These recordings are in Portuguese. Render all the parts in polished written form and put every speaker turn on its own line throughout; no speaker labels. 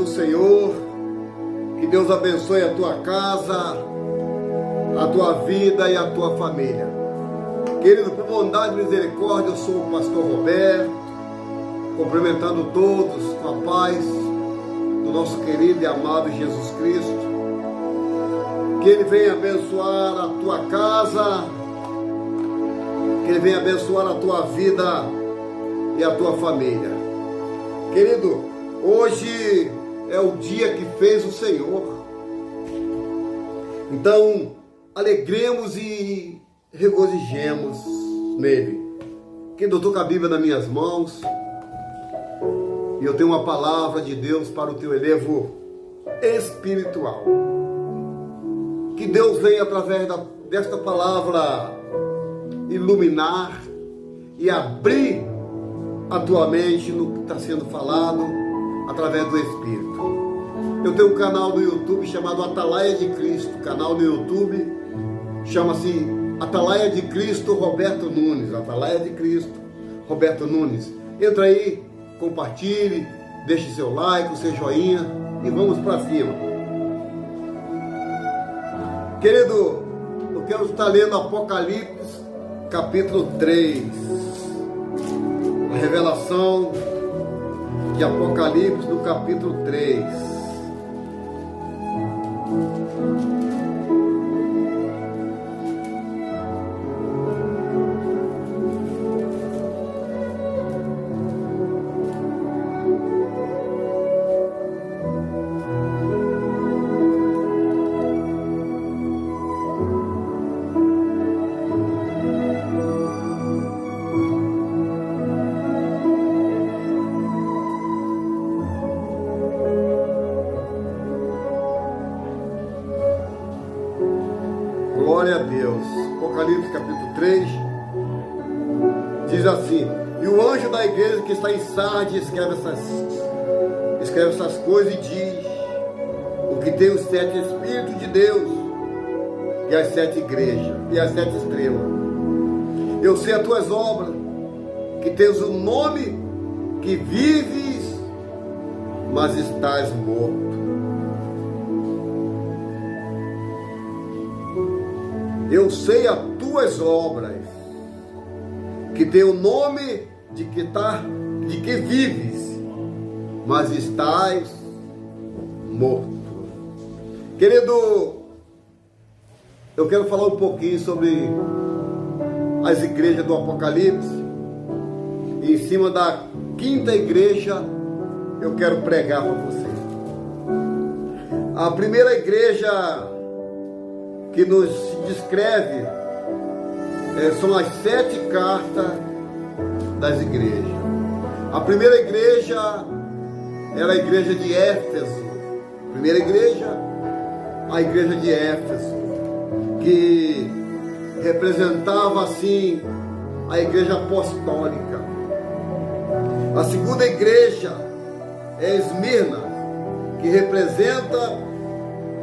Senhor, que Deus abençoe a tua casa, a tua vida e a tua família. Querido, por bondade e misericórdia, eu sou o pastor Roberto, cumprimentando todos com a paz do nosso querido e amado Jesus Cristo. Que Ele venha abençoar a tua casa, que Ele venha abençoar a tua vida e a tua família. Querido, hoje é o dia que fez o Senhor. Então, alegremos e regozijemos nele. Querido, eu estou com a Bíblia nas minhas mãos e eu tenho uma palavra de Deus para o teu elevo espiritual. Que Deus venha, através desta palavra, iluminar e abrir a tua mente no que está sendo falado através do Espírito. Eu tenho um canal no YouTube chamado Atalaia de Cristo. O canal no YouTube chama-se Atalaia de Cristo Roberto Nunes. Atalaia de Cristo Roberto Nunes. Entra aí, compartilhe, deixe seu like, o seu joinha e vamos para cima. Querido, eu quero estar lendo Apocalipse capítulo 3. A revelação de Apocalipse no capítulo 3. Glória a Deus. Apocalipse capítulo 3 diz assim: e o anjo da igreja que está em Sardes escreve essas coisas e diz: o que tem os 7 Espíritos de Deus e as 7 igrejas e as 7 estrelas. Eu sei as tuas obras, que tens um nome, que vives, mas estás morto. Eu sei as tuas obras, que tem o nome de que vives, mas estás morto. Querido, eu quero falar um pouquinho sobre as igrejas do Apocalipse. E em cima da 5ª igreja, eu quero pregar para você. A primeira igreja que nos descreve são as 7 cartas das igrejas. A primeira igreja era a igreja de Éfeso. Primeira igreja, a igreja de Éfeso, que representava assim a igreja apostólica. A segunda igreja é Esmirna, que representa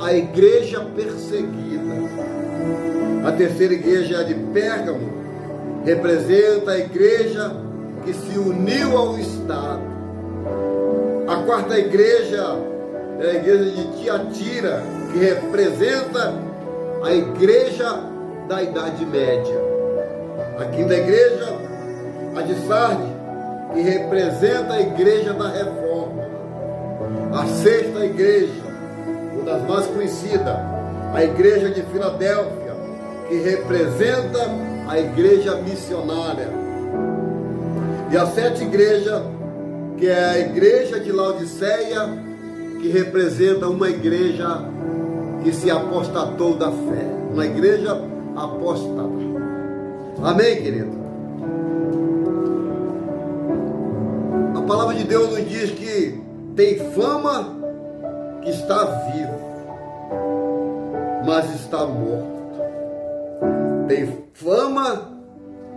a igreja perseguida. A terceira igreja de Pérgamo representa a igreja que se uniu ao Estado. A quarta igreja é a igreja de Tiatira, que representa a igreja da Idade Média. A quinta igreja, a de Sardes, que representa a igreja da Reforma. A sexta igreja, uma das mais conhecidas, a igreja de Filadélfia, que representa a igreja missionária. E a 7ª igreja, que é a igreja de Laodiceia, que representa uma igreja que se apostatou da fé. Uma igreja apóstata. Amém, querido? A palavra de Deus nos diz que tem fama que está vivo, mas está morto. Tem fama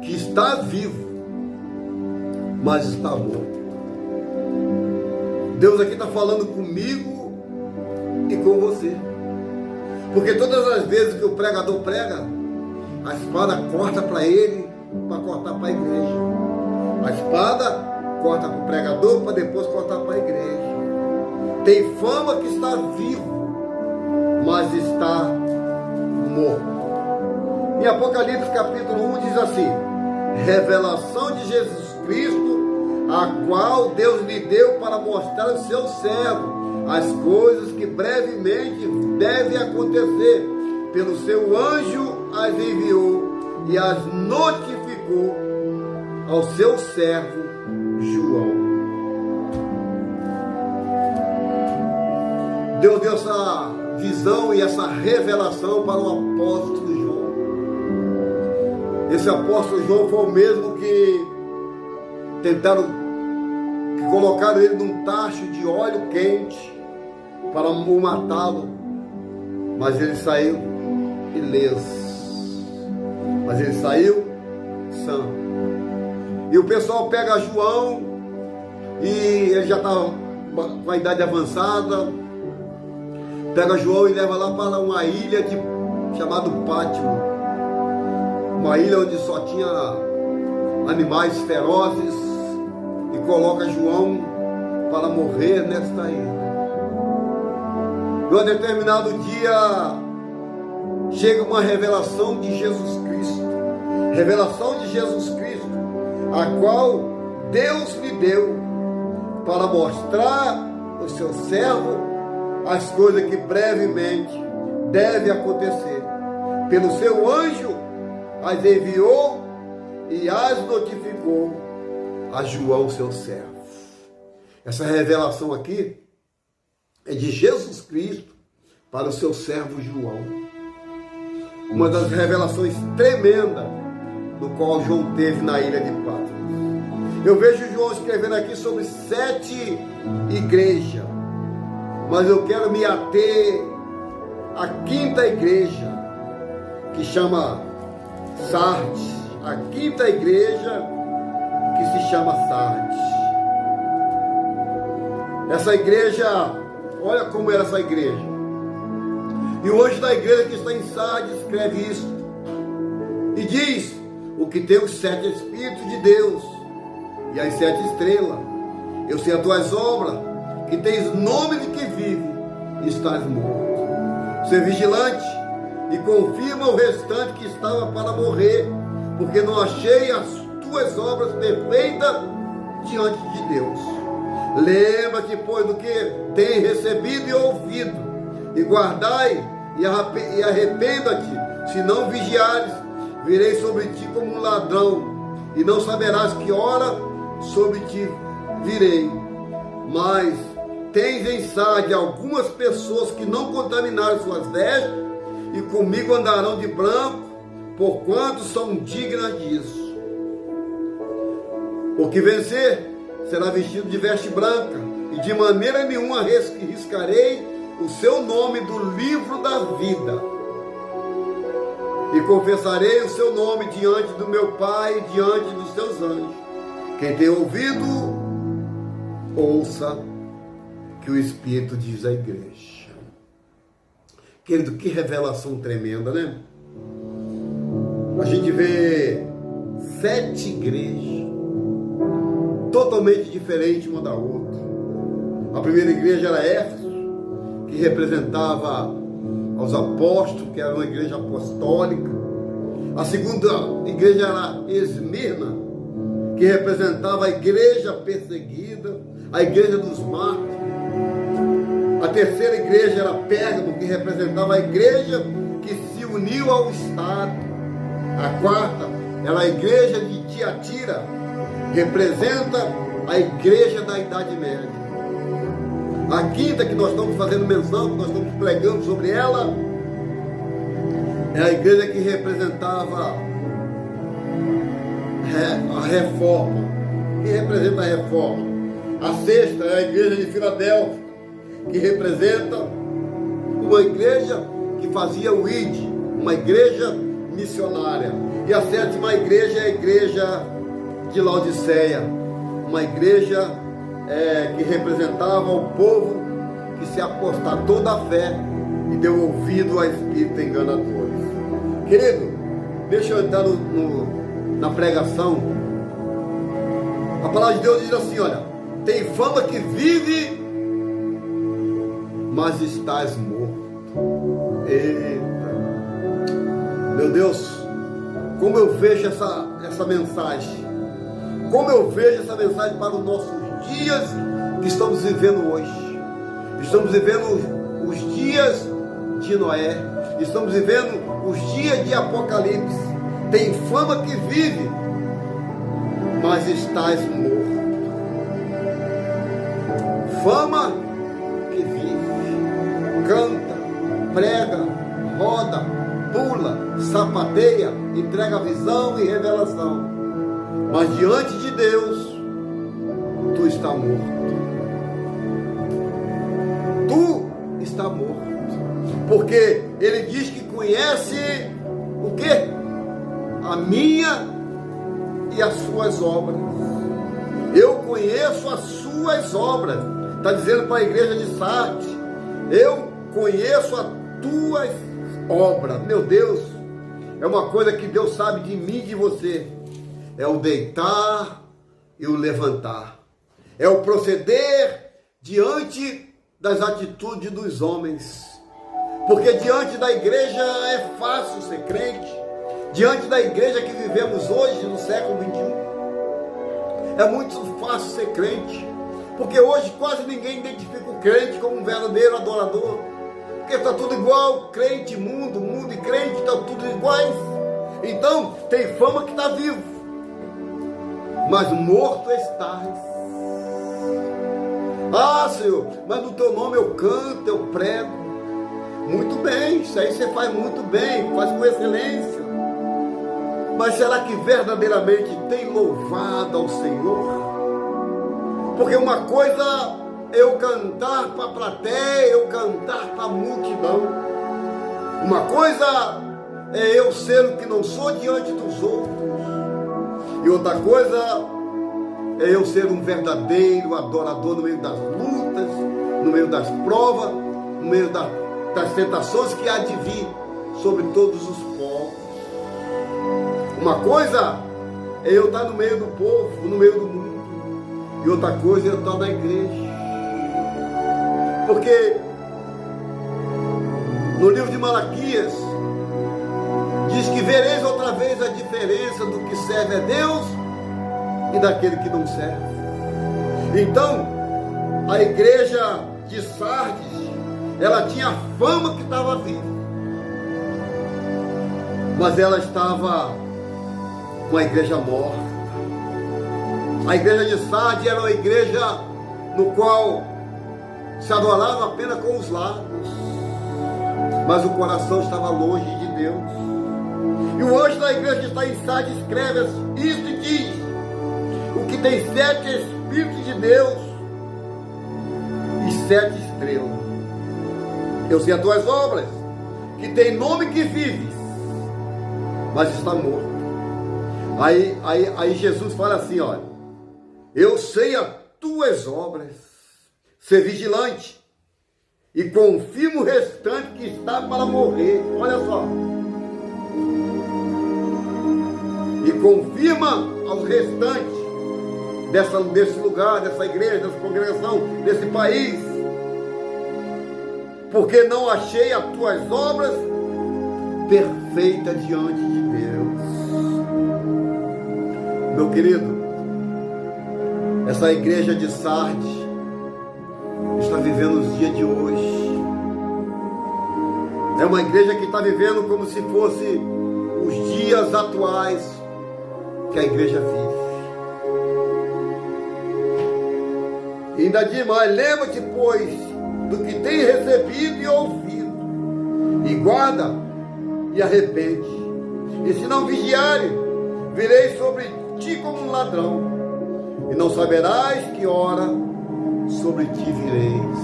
que está vivo, mas está morto. Deus aqui está falando comigo e com você. Porque todas as vezes que o pregador prega, a espada corta para ele, para cortar para a igreja. A espada corta para o pregador, para depois cortar para a igreja. tem fama que está vivo, mas está morto. Em Apocalipse capítulo 1 diz assim: revelação de Jesus Cristo, a qual Deus lhe deu para mostrar ao seu servo as coisas que brevemente devem acontecer. Pelo seu anjo as enviou e as notificou ao seu servo João. Deus deu essa visão e essa revelação para o apóstolo João. Esse apóstolo João foi o mesmo que colocaram ele num tacho de óleo quente para o matá-lo, mas ele saiu ileso, mas ele saiu sã. E o pessoal pega João, e ele já estava com a idade avançada, pega João e leva lá para uma ilha chamada Pátimo, uma ilha onde só tinha animais ferozes, e coloca João para morrer nesta ilha. E um determinado dia chega uma revelação de Jesus Cristo, a qual Deus lhe deu para mostrar ao seu servo as coisas que brevemente devem acontecer. Pelo seu anjo as enviou e as notificou a João, seu servo. Essa revelação aqui é de Jesus Cristo para o seu servo João. Uma das revelações tremendas do qual João teve na ilha de Patmos. Eu vejo João escrevendo aqui sobre 7 igrejas, mas eu quero me ater à 5ª igreja, que chama Sardes. A 5ª igreja que se chama Sardes. Essa igreja, olha como era essa igreja. E o anjo da igreja que está em Sardes escreve isso e diz: o que tem os 7 Espíritos de Deus e as 7 estrelas, eu sei as tuas obras, que tens nome de que vive e estás morto. Ser vigilante e confirma o restante que estava para morrer, porque não achei as tuas obras perfeitas diante de Deus. Lembra-te, pois, do que tem recebido e ouvido, e guardai e arrependa-te. Se não vigiares, virei sobre ti como um ladrão, e não saberás que hora sobre ti virei. Mas tens em Sardes algumas pessoas que não contaminaram suas vestes, e comigo andarão de branco, porquanto são dignas disso. O que vencer será vestido de veste branca, e de maneira nenhuma riscarei o seu nome do livro da vida, e confessarei o seu nome diante do meu Pai e diante dos seus anjos. Quem tem ouvido, ouça que o Espírito diz à igreja. Querido, que revelação tremenda, né? A gente vê 7 igrejas totalmente diferentes uma da outra. A primeira igreja era Éfeso, que representava aos apóstolos, que era uma igreja apostólica. A segunda igreja era Esmirna, que representava a igreja perseguida, a igreja dos mártires. A terceira igreja era Pérgamo, que representava a igreja que se uniu ao Estado. A quarta era a igreja de Tiatira, representa a igreja da Idade Média. A quinta, que nós estamos fazendo menção, que nós estamos pregando sobre ela, é a igreja que representava a reforma, que representa a reforma. A sexta é a igreja de Filadélfia, que representa uma igreja que fazia o ID, uma igreja missionária. E a sétima igreja é a igreja de Laodiceia, uma igreja que representava o povo que se apostatou da fé e deu ouvido a espíritos enganadores. Querido, deixa eu entrar na pregação. A palavra de Deus diz assim, olha: tem fama que vive mas estás morto. Eita, meu Deus, como eu vejo essa mensagem, como eu vejo essa mensagem para os nossos dias que estamos vivendo hoje. Estamos vivendo os dias de Noé, estamos vivendo os dias de Apocalipse. Tem fama que vive, mas estás morto. Fama que vive, canta, prega, roda, pula, sapateia, entrega visão e revelação, mas diante de Deus tu está morto. Tu está morto, porque Ele diz que conhece o quê? A minha e as suas obras. Eu conheço as suas obras. Está dizendo para a igreja de Sardes: eu conheço as tuas obras. Meu Deus, é uma coisa que Deus sabe de mim e de você: é o deitar e o levantar, é o proceder diante das atitudes dos homens. Porque diante da igreja é fácil ser crente, diante da igreja que vivemos hoje no século 21, é muito fácil ser crente, porque hoje quase ninguém identifica o crente como um verdadeiro adorador, porque está tudo igual, crente, mundo e crente, estão tudo iguais. Então tem fama que está vivo, mas morto estás. Ah, Senhor, mas no teu nome eu canto, eu prego. Muito bem, isso aí você faz muito bem, faz com excelência. Mas será que verdadeiramente tem louvado ao Senhor? Porque uma coisa é eu cantar para a plateia, eu cantar para a multidão. Uma coisa é eu ser o que não sou diante dos outros. E outra coisa é eu ser um verdadeiro adorador no meio das lutas, no meio das provas, no meio das tentações que há de vir sobre todos os povos. Uma coisa é eu estar no meio do povo, no meio do mundo, e outra coisa é eu estar na igreja. Porque no livro de Malaquias diz que vereis outra vez a diferença do que serve a Deus e daquele que não serve. Então a igreja de Sardes, ela tinha fama que estava viva, mas ela estava uma igreja morta. A igreja de Sardes era uma igreja no qual se adorava apenas com os lábios, mas o coração estava longe de Deus. E o anjo da igreja que está em Sardes escreve isso e diz: o que tem 7 Espíritos de Deus e 7 estrelas. Eu sei as tuas obras, que tem nome que vives, mas está morto. Aí Jesus fala assim: olha, eu sei as tuas obras, ser vigilante, e confirma o restante que está para morrer. Olha só. E confirma aos restantes desse lugar, dessa igreja, dessa congregação, desse país, porque não achei as tuas obras perfeitas diante de Deus. Meu querido, essa igreja de Sardes está vivendo os dias de hoje. É uma igreja que está vivendo como se fosse os dias atuais que a igreja vive. E ainda diz mais: lembra-te, pois, do que tem recebido e ouvido, e guarda e arrepende. E se não vigiares, virei sobre ti como um ladrão, e não saberás que hora sobre ti vireis.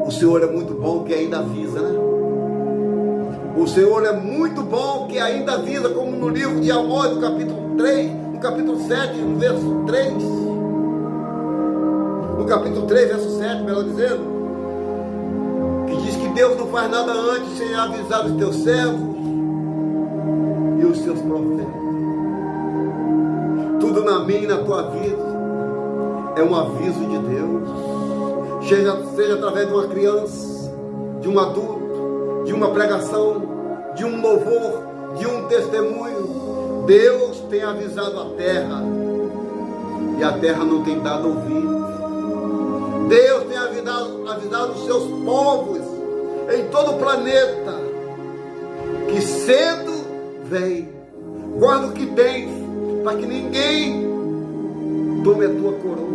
O Senhor é muito bom que ainda avisa, né? O Senhor é muito bom que ainda avisa, como no livro de Amós, no capítulo 3, no capítulo 7, no verso 3. No capítulo 3, verso 7, melhor dizendo, que diz que Deus não faz nada antes sem avisar os teus servos e os seus profetas. Tudo na minha e na tua vida é um aviso de Deus. seja através de uma criança, de um adulto, de uma pregação, de um louvor, de um testemunho. Deus tem avisado a terra e a terra não tem dado ouvido. Deus tem avisado os seus povos em todo o planeta que cedo vem. Guarda o que tens, para que ninguém tome a tua coroa.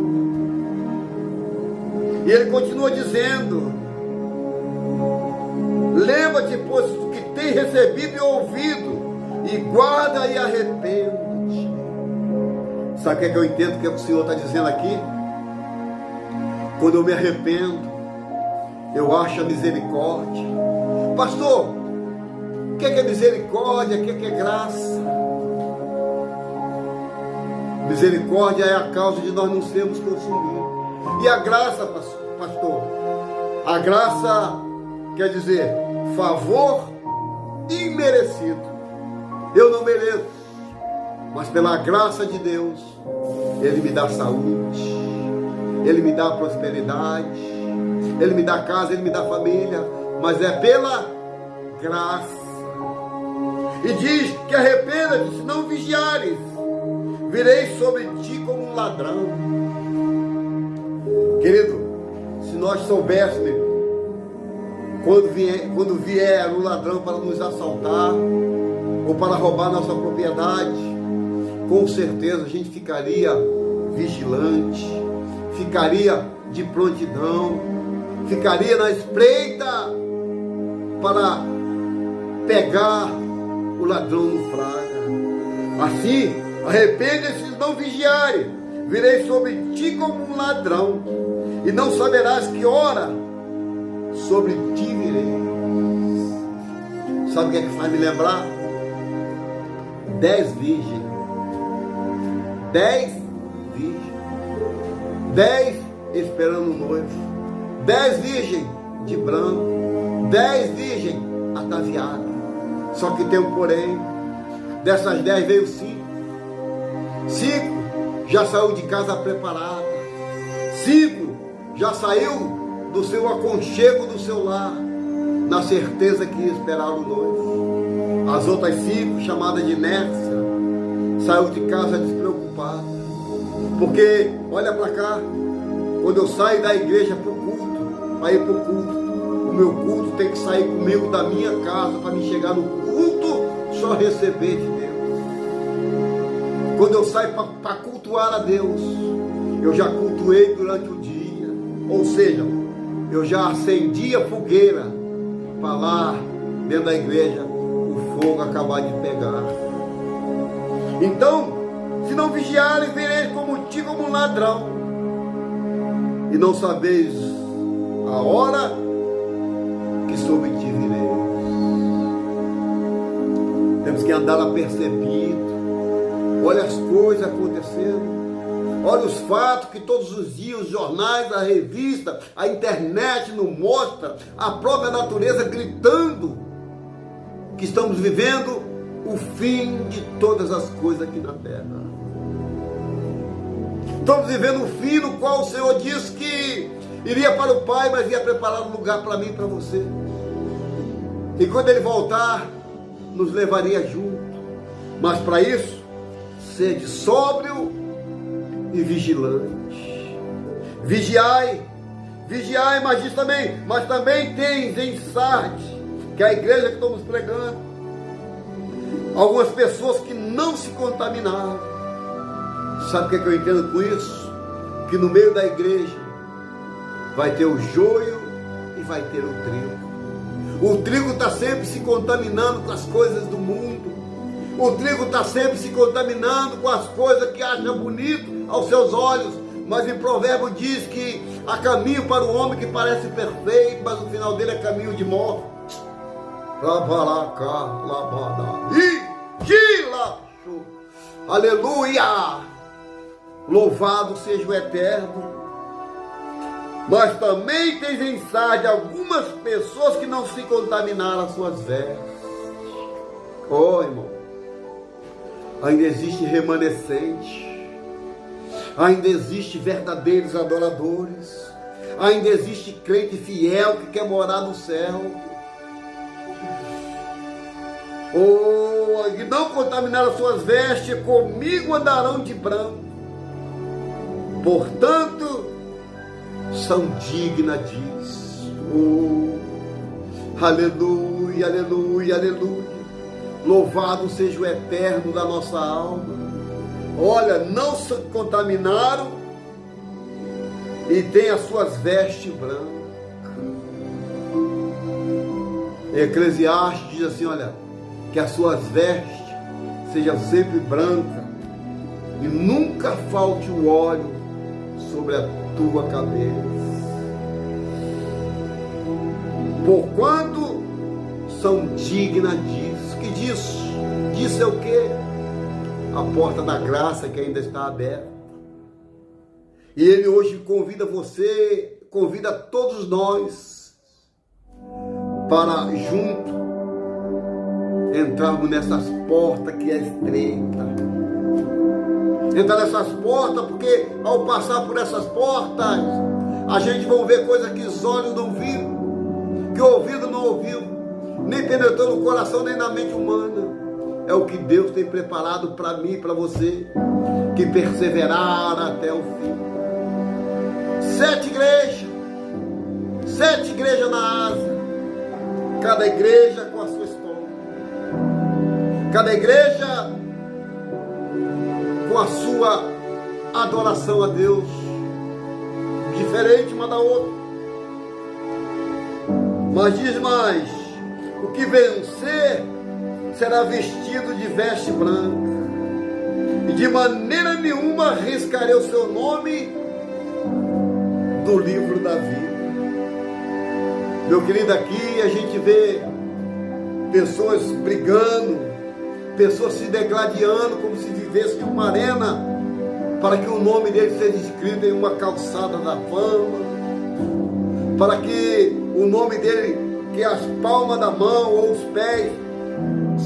E ele continua dizendo: lembra-te, pois, do que tem recebido e ouvido, e guarda e arrepende-te. Sabe o que é que eu entendo que o Senhor está dizendo aqui? Quando eu me arrependo, eu acho a misericórdia. Pastor, o que é misericórdia? O que é graça? Misericórdia é a causa de nós não sermos consumidos. E a graça, pastor? A graça quer dizer favor imerecido. Eu não mereço, mas pela graça de Deus, Ele me dá saúde, Ele me dá prosperidade, Ele me dá casa, Ele me dá família, mas é pela graça. E diz que arrependa-te, se não vigiares, virei sobre ti como um ladrão. Querido, se nós soubéssemos quando vier um ladrão para nos assaltar ou para roubar nossa propriedade, com certeza a gente ficaria vigilante, ficaria de prontidão, ficaria na espreita para pegar o ladrão no flagra. Assim, arrepende-se se não vigiares, virei sobre ti como um ladrão, e não saberás que hora sobre ti virei. Sabe o que é que faz me lembrar? 10 virgens. 10 virgens. 10 esperando o noivo. 10 virgens de branco. 10 virgens ataviadas. Só que tem um porém. Dessas 10 veio 5. 5 já saiu de casa preparada. 5 já saiu do seu aconchego, do seu lar, na certeza que ia esperar o noivo. As outras 5, chamadas de inércia, saiu de casa despreocupada. Porque, olha para cá, quando eu saio da igreja para o culto, para ir para o culto, o meu culto tem que sair comigo da minha casa, para me chegar no culto, só receber de Deus. Quando eu saio para cultuar a Deus, eu já cultuei durante o dia. Ou seja, eu já acendi a fogueira para lá, dentro da igreja, o fogo acabar de pegar. Então, se não vigiares, vereis como ti como um ladrão, e não sabeis a hora que sobre ti virei. Temos que andar apercebido. Olha as coisas acontecendo. Olha os fatos que todos os dias os jornais, a revista, a internet nos mostra, a própria natureza gritando que estamos vivendo o fim de todas as coisas aqui na terra. Estamos vivendo o fim no qual o Senhor disse que iria para o Pai, mas ia preparar um lugar para mim e para você. E quando Ele voltar, nos levaria junto. Mas para isso, sede sóbrio e vigilante. Vigiai, mas diz também, mas também tens em Sardes, que é a igreja que estamos pregando, algumas pessoas que não se contaminaram. Sabe o que é que eu entendo com isso? Que no meio da igreja vai ter o joio e vai ter o trigo. O trigo está sempre se contaminando com as coisas do mundo. O trigo está sempre se contaminando com as coisas que acha bonito aos seus olhos, mas em Provérbio diz que há caminho para o homem que parece perfeito, mas o final dele é caminho de morte. Aleluia! Louvado seja o Eterno. Mas também tens em Sardes algumas pessoas que não se contaminaram as suas vestes. Oh, irmão, ainda existe remanescente, ainda existe verdadeiros adoradores, Ainda existe crente fiel que quer morar no céu. Oh, e não contaminaram as suas vestes, comigo andarão de branco. Portanto, são dignas disso. Oh, aleluia, aleluia, aleluia. Louvado seja o eterno da nossa alma. Olha, não se contaminaram e tem as suas vestes brancas. Eclesiastes diz assim, olha, que as suas vestes sejam sempre brancas e nunca falte o óleo sobre a tua cabeça. Porquanto são dignas disso. Que disso? Disso é o quê? A porta da graça que ainda está aberta. E Ele hoje convida você, convida todos nós para junto entrarmos nessas portas que é estreita. Entrar nessas portas, porque ao passar por essas portas, a gente vai ver coisas que os olhos não viram, que o ouvido não ouviu, nem penetrou no coração, nem na mente humana. É o que Deus tem preparado para mim e para você, que perseverar até o fim. 7 igrejas na Ásia, cada igreja com a sua história, cada igreja com a sua adoração a Deus, diferente uma da outra. Mas diz mais, o que vencer será vestido de veste branca, e de maneira nenhuma arriscarei o seu nome do livro da vida. Meu querido, aqui a gente vê pessoas brigando, pessoas se degladiando como se vivesse em uma arena, para que o nome dele seja escrito em uma calçada da fama, para que o nome dele, que as palmas da mão ou os pés,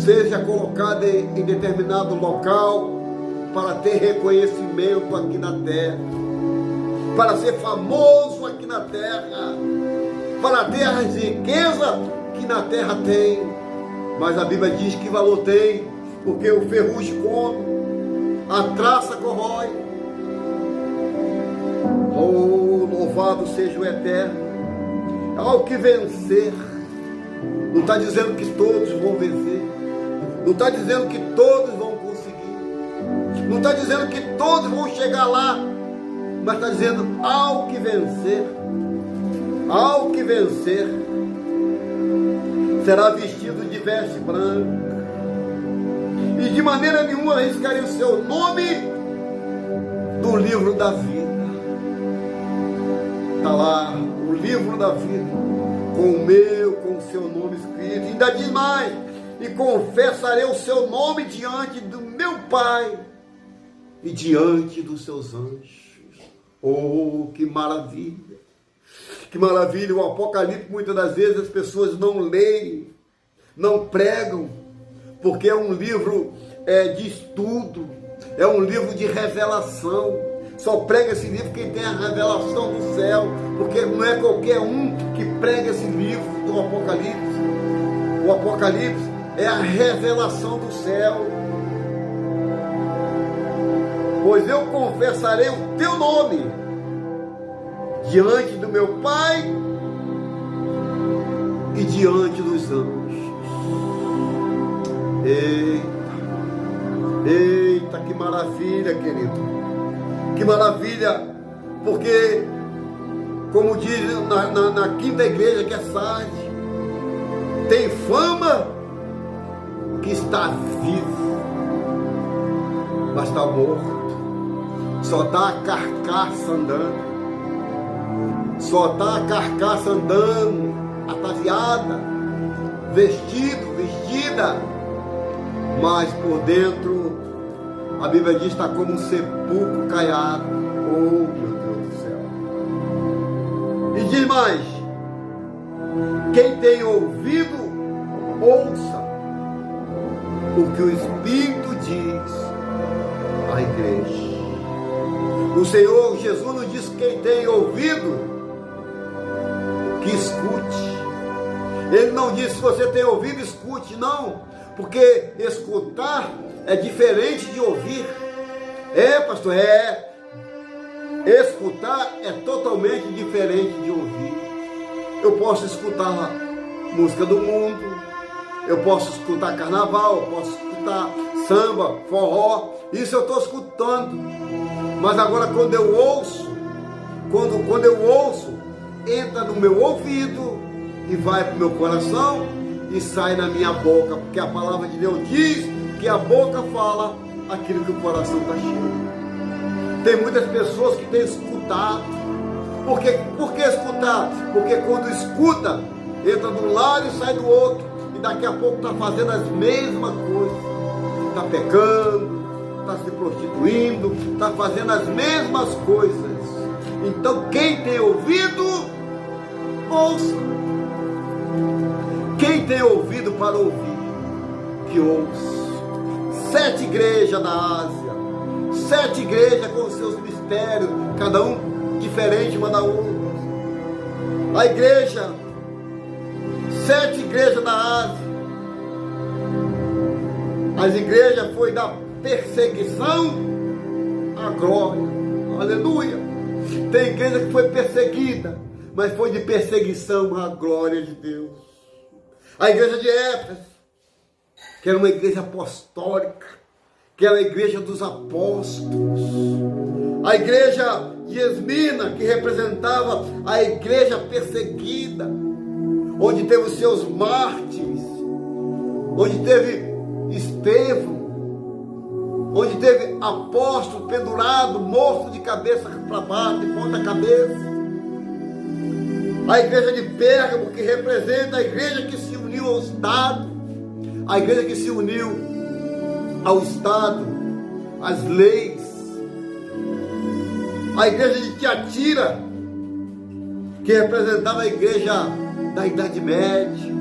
seja colocado em determinado local, para ter reconhecimento aqui na terra, para ser famoso aqui na terra, para ter as riquezas que na terra tem. Mas a Bíblia diz que valor tem, porque o ferrugem come, a traça corrói. Oh, louvado seja o eterno. Ao que vencer, não está dizendo que todos vão vencer, não está dizendo que todos vão conseguir, não está dizendo que todos vão chegar lá, mas está dizendo ao que vencer, será vestido de veste branca, e de maneira nenhuma arriscarei o seu nome do livro da vida. Está lá o livro da vida, com o seu nome escrito. Ainda diz mais, e confessarei o seu nome diante do meu Pai e diante dos seus anjos. Oh, que maravilha! Que maravilha! O Apocalipse, muitas das vezes as pessoas não leem, não pregam, porque é um livro de estudo, é um livro de revelação. Só prega esse livro quem tem a revelação do céu, porque não é qualquer um que prega esse livro do Apocalipse. O Apocalipse é a revelação do céu. Pois eu confessarei o teu nome diante do meu Pai e diante dos anjos. Eita, que maravilha, querido. Que maravilha, porque, como diz na quinta igreja, que é Sardes, tem fama que está vivo, mas está morto. Só está a carcaça andando, ataviada, vestida, mas por dentro, a Bíblia diz, está como um sepulcro caiado. Oh, meu Deus do céu. E diz mais, quem tem ouvido, ouça o que o Espírito diz à igreja. O Senhor Jesus nos diz que quem tem ouvido, que escute. Ele não disse: se você tem ouvido, escute. Não, porque escutar é diferente de ouvir. Pastor, escutar é totalmente diferente de ouvir. Eu posso escutar música do mundo, eu posso escutar carnaval, eu posso escutar samba, forró, isso eu estou escutando. Mas agora quando eu ouço, quando eu ouço, entra no meu ouvido e vai para o meu coração e sai na minha boca, porque a palavra de Deus diz que a boca fala aquilo que o coração está cheio. Tem muitas pessoas que têm escutado. Por que escutar? Porque quando escuta, entra de um lado e sai do outro, e daqui a pouco está fazendo as mesmas coisas, está pecando, está se prostituindo, está fazendo as mesmas coisas. Então quem tem ouvido, ouça. Quem tem ouvido para ouvir, que ouça. 7 igrejas da Ásia, 7 igrejas com os seus mistérios, cada um diferente uma da outra. A igreja, 7 igrejas da Ásia. As igrejas foi da perseguição à glória. Aleluia. Tem igreja que foi perseguida, mas foi de perseguição à glória de Deus. A igreja de Éfeso, que era uma igreja apostólica, que era a igreja dos apóstolos. A igreja de Esmina, que representava a igreja perseguida, onde teve os seus mártires, onde teve Estevão, onde teve apóstolo pendurado, morto de cabeça para baixo, de ponta cabeça. A igreja de Pérgamo, que representa a igreja que se uniu ao Estado, a igreja que se uniu ao Estado, às leis. A igreja de Tiatira, que representava a igreja da Idade Média.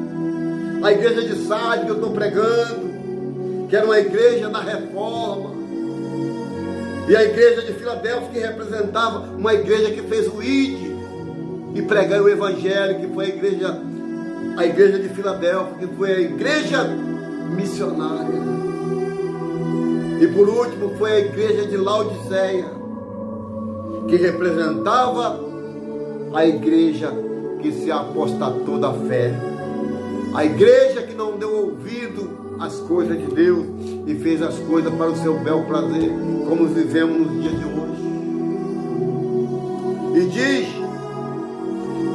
A igreja de Sardes, que eu estou pregando, que era uma igreja da Reforma. E a igreja de Filadélfia, que representava uma igreja que fez o ID e pregar o Evangelho, que foi a igreja de Filadélfia, que foi a igreja missionária. E por último foi a igreja de Laodiceia, que representava a igreja que se apostatou da fé. A igreja que não deu ouvido às coisas de Deus e fez as coisas para o seu bel prazer, como vivemos nos dias de hoje. E diz: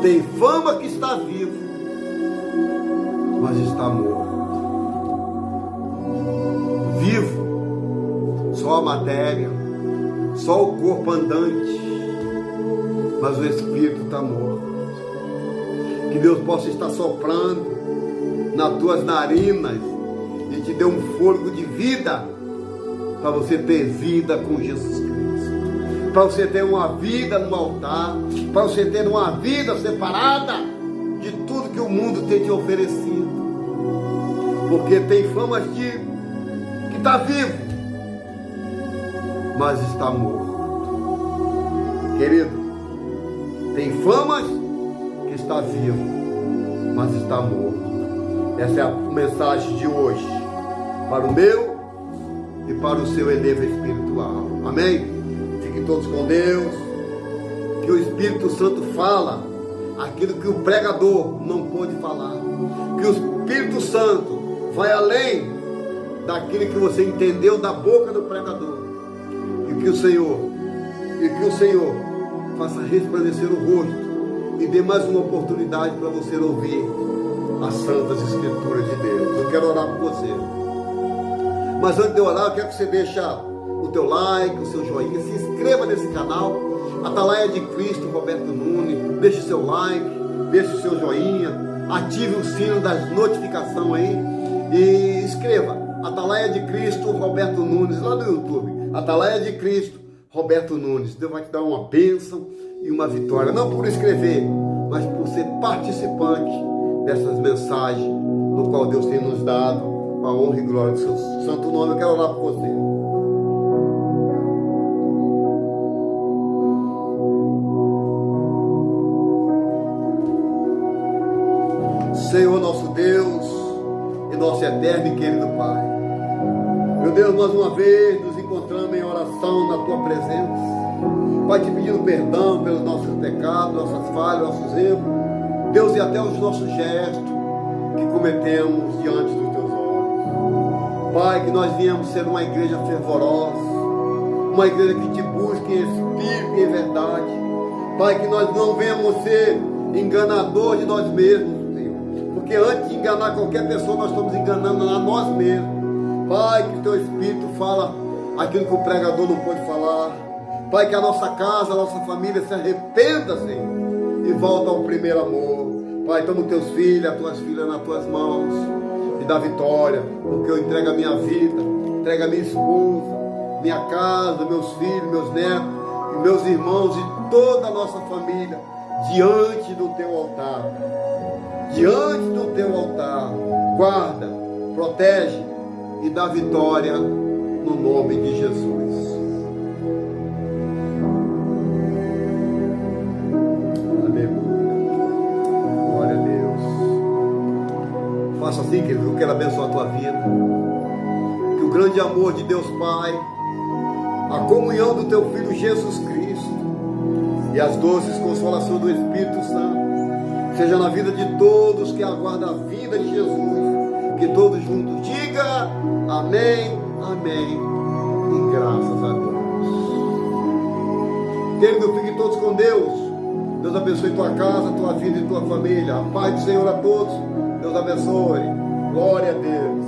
tem fama que está vivo, mas está morto. Vivo, só a matéria, só o corpo andante, mas o espírito está morto. Que Deus possa estar soprando nas tuas narinas e te dê um fôlego de vida, para você ter vida com Jesus Cristo, para você ter uma vida no altar, para você ter uma vida separada de tudo que o mundo tem te oferecido. Porque tem fama de que está vivo, mas está morto. Querido, tem fama que está vivo, mas está morto. Essa é a mensagem de hoje, para o meu e para o seu elevo espiritual. Amém? Fiquem todos com Deus. Que o Espírito Santo fala aquilo que o pregador não pôde falar. Que o Espírito Santo vai além daquilo que você entendeu da boca do pregador. E que o Senhor faça resplandecer o rosto e dê mais uma oportunidade para você ouvir as santas escrituras de Deus. Eu quero orar por você. Mas antes de eu orar, eu quero que você deixe o teu like, o seu joinha, se inscreva nesse canal, Atalaia de Cristo, Roberto Nunes. Deixe o seu like, deixe o seu joinha, ative o sino das notificações aí e escreva Atalaia de Cristo, Roberto Nunes, lá no YouTube. Atalaia de Cristo, Roberto Nunes. Deus vai te dar uma bênção e uma vitória, não por escrever, mas por ser participante dessas mensagens, no qual Deus tem nos dado, a honra e glória do seu santo nome. Eu quero orar por você. eterno e querido Pai. Meu Deus, mais uma vez nos encontramos em oração na Tua presença. Pai, te pedindo perdão pelos nossos pecados, nossas falhas, nossos erros. Deus, e até os nossos gestos que cometemos diante dos Teus olhos. Pai, que nós viemos ser uma igreja fervorosa, uma igreja que te busca em espírito e em verdade. Pai, que nós não venhamos ser enganador de nós mesmos, Senhor. Porque antes de enganar qualquer pessoa, nós estamos enganando a nós mesmos. Pai, que o Teu Espírito fala aquilo que o pregador não pôde falar. Pai, que a nossa casa, a nossa família se arrependa, Senhor, e volta ao primeiro amor. Pai, toma os Teus filhos, as Tuas filhas nas Tuas mãos e dá vitória, porque eu entrego a minha vida, entrego a minha esposa, minha casa, meus filhos, meus netos, e meus irmãos e toda a nossa família diante do Teu altar. Diante do Teu altar. Guarda, protege e dá vitória no nome de Jesus. Faça assim, querido, eu quero abençoar a tua vida. Que o grande amor de Deus Pai, a comunhão do teu Filho Jesus Cristo e as doces consolações do Espírito Santo seja na vida de todos que aguardam a vinda de Jesus. Que todos juntos diga amém, amém e graças a Deus. Querido, fiquem todos com Deus. Deus abençoe tua casa, tua vida e tua família. A paz do Senhor a todos. Deus abençoe. Glória a Deus.